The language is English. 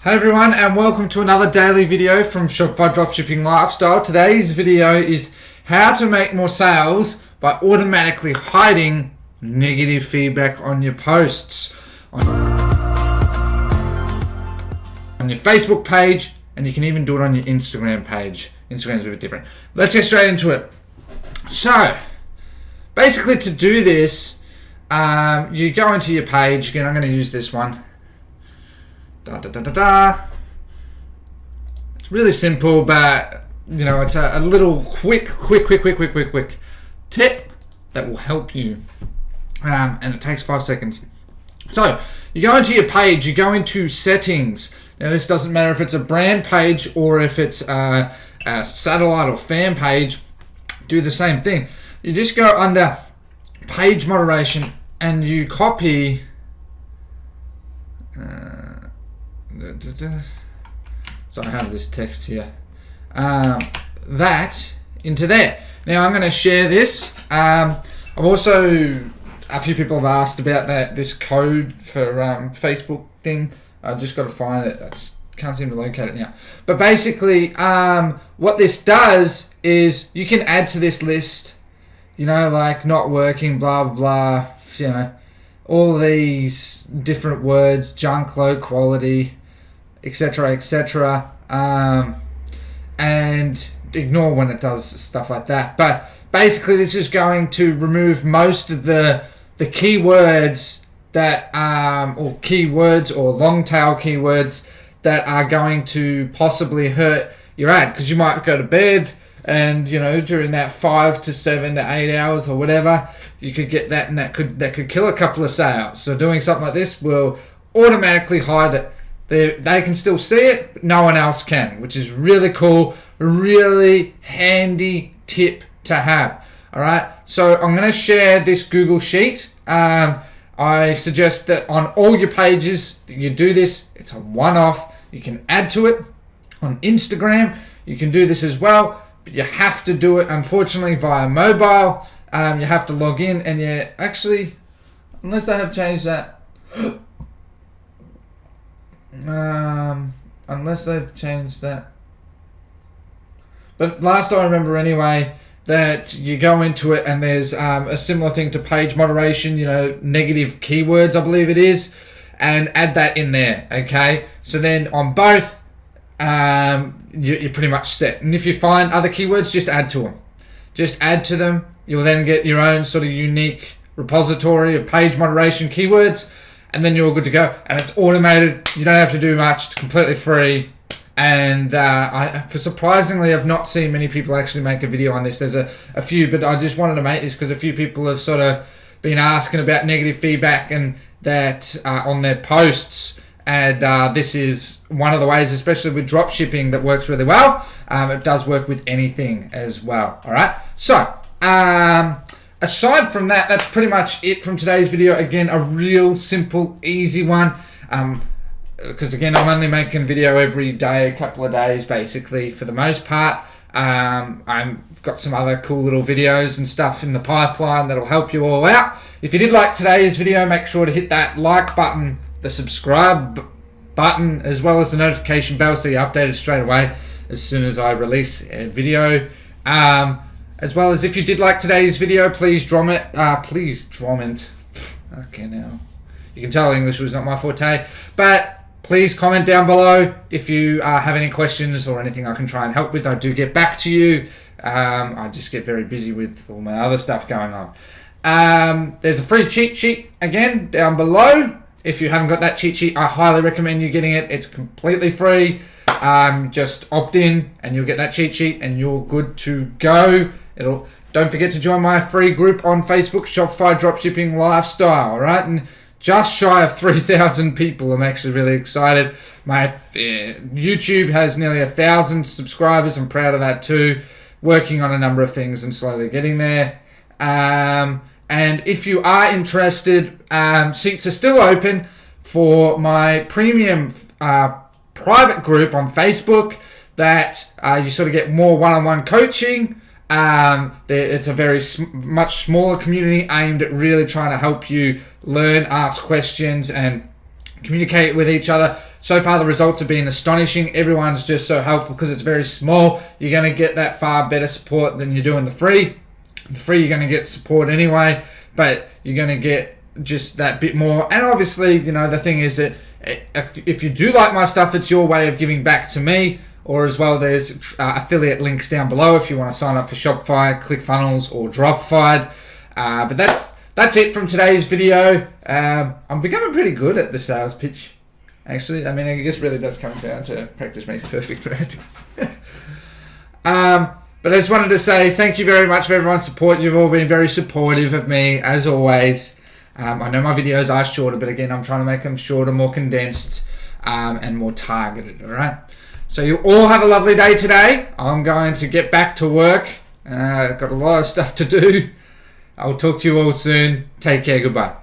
Hey everyone, and welcome to another daily video from Shopify Dropshipping Lifestyle. Today's video is how to make more sales by automatically hiding negative feedback on your posts on your Facebook page, and you can even do it on your Instagram page. Instagram's a bit different. Let's get straight into it. So, basically to do this, you go into your page. Again, I'm going to use this one. It's really simple, but you know, it's a little quick tip that will help you, and it takes 5 seconds. So you go into your page, you go into settings. Now this doesn't matter if it's a brand page or if it's a satellite or fan page. Do the same thing. You just go under page moderation and you copy so I have this text here, that into there. Now I'm going to share this. I've also, a few people have asked about this code for Facebook thing. I've just got to find it. I just can't seem to locate it now. But basically, what this does is you can add to this list, you know, like not working, blah blah blah, you know, all these different words, junk, low quality, etc., etc., and ignore when it does stuff like that. But basically, this is going to remove most of the keywords that, or keywords or long tail keywords that are going to possibly hurt your ad, because you might go to bed and, you know, during that 5 to 7 to 8 hours or whatever, you could get that, and that could kill a couple of sales. So doing something like this will automatically hide it. They can still see it, but no one else can, which is really cool, really handy tip to have. All right, so I'm going to share this Google Sheet. I suggest that on all your pages that you do this. It's a one-off. You can add to it on Instagram. You can do this as well, but you have to do it, unfortunately, via mobile. You have to log in, and you actually, unless I have changed that. Unless they've changed that. But last I remember anyway, that you go into it and there's a similar thing to page moderation, you know, negative keywords, I believe it is, and add that in there, okay? So then on both, you're pretty much set. And if you find other keywords, just add to them. Just add to them. You'll then get your own sort of unique repository of page moderation keywords, and then you're all good to go. And it's automated. You don't have to do much. It's completely free. And I surprisingly have not seen many people actually make a video on this. There's a few, but I just wanted to make this because a few people have sort of been asking about negative feedback and that on their posts. And this is one of the ways, especially with drop shipping, that works really well. It does work with anything as well. All right. So aside from that, that's pretty much it from today's video. Again, a real simple, easy one. Because again, I'm only making a video every day, a couple of days, basically, for the most part. I've got some other cool little videos and stuff in the pipeline that'll help you all out. If you did like today's video, make sure to hit that like button, the subscribe button, as well as the notification bell, so you're updated straight away as soon as I release a video. As well as, if you did like today's video, please comment. Okay, now you can tell English was not my forte, but please comment down below if you have any questions or anything I can try and help with. I do get back to you. I just get very busy with all my other stuff going on. There's a free cheat sheet again down below. If you haven't got that cheat sheet, I highly recommend you getting it. It's completely free. Just opt in and you'll get that cheat sheet and you're good to go. Don't forget to join my free group on Facebook, Shopify Dropshipping Lifestyle. All right, and just shy of 3,000 people. I'm actually really excited. My YouTube has nearly 1,000 subscribers. I'm proud of that too. Working on a number of things and slowly getting there. And if you are interested, seats are still open for my premium private group on Facebook that you sort of get more one-on-one coaching. It's a very much smaller community aimed at really trying to help you learn, ask questions, and communicate with each other. So far, the results have been astonishing. Everyone's just so helpful because it's very small. You're going to get that far better support than you do in the free. The free, you're going to get support anyway, but you're going to get just that bit more. And obviously, you know, the thing is that if you do like my stuff, it's your way of giving back to me. Or as well, there's affiliate links down below if you want to sign up for Shopify, ClickFunnels, or Dropify. But that's it from today's video. I'm becoming pretty good at the sales pitch, actually. I mean, I guess it really does come down to practice makes perfect, right? But I just wanted to say thank you very much for everyone's support. You've all been very supportive of me, as always. I know my videos are shorter, but again, I'm trying to make them shorter, more condensed, and more targeted, all right? So you all have a lovely day today. I'm going to get back to work. I've got a lot of stuff to do. I'll talk to you all soon. Take care. Goodbye.